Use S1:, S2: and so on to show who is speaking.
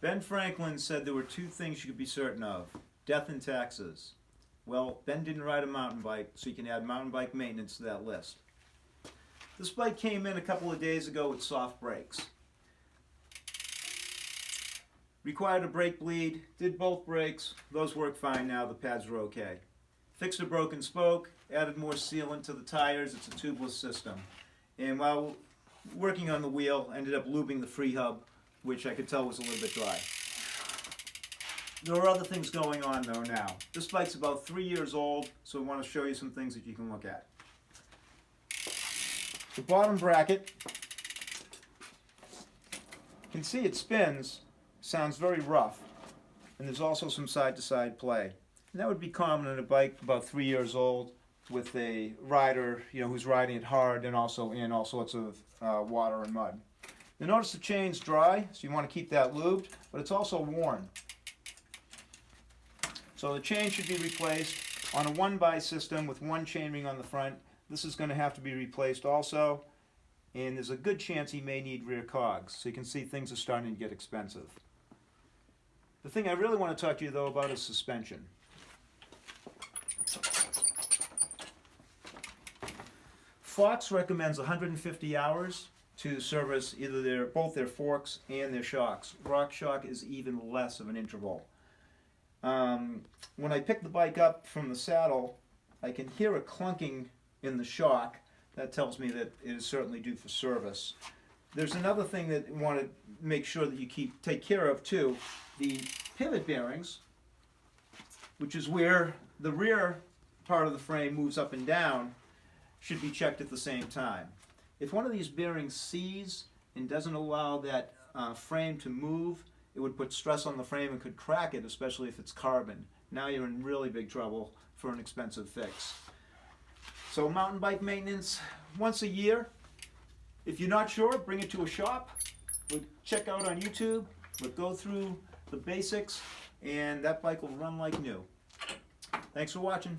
S1: Ben Franklin said there were two things you could be certain of: death and taxes. Well, Ben didn't ride a mountain bike, so you can add mountain bike maintenance to that list. This bike came in a couple of days ago with soft brakes. Required a brake bleed, did both brakes, those work fine now, the pads are okay. Fixed a broken spoke, added more sealant to the tires, it's a tubeless system. And while working on the wheel, ended up lubing the free hub, which I could tell was a little bit dry. There are other things going on though now. This bike's about 3 years old, so I want to show you some things that you can look at. The bottom bracket, you can see it spins, sounds very rough, and there's also some side-to-side play. And that would be common in a bike about 3 years old with a rider, who's riding it hard and also in all sorts of water and mud. You'll notice the chain's dry, so you want to keep that lubed, but it's also worn. So the chain should be replaced on a 1x system with one chainring on the front. This is going to have to be replaced also, and there's a good chance he may need rear cogs, so you can see things are starting to get expensive. The thing I really want to talk to you though about is suspension. Fox recommends 150 hours to service either both their forks and their shocks. RockShox is even less of an interval. When I pick the bike up from the saddle, I can hear a clunking in the shock. That tells me that it is certainly due for service. There's another thing that you want to make sure that you take care of too. The pivot bearings, which is where the rear part of the frame moves up and down, should be checked at the same time. If one of these bearings seizes and doesn't allow that frame to move, it would put stress on the frame and could crack it, especially if it's carbon. Now you're in really big trouble for an expensive fix. So mountain bike maintenance once a year. If you're not sure, bring it to a shop. We'll check out on YouTube. We'll go through the basics, and that bike will run like new. Thanks for watching.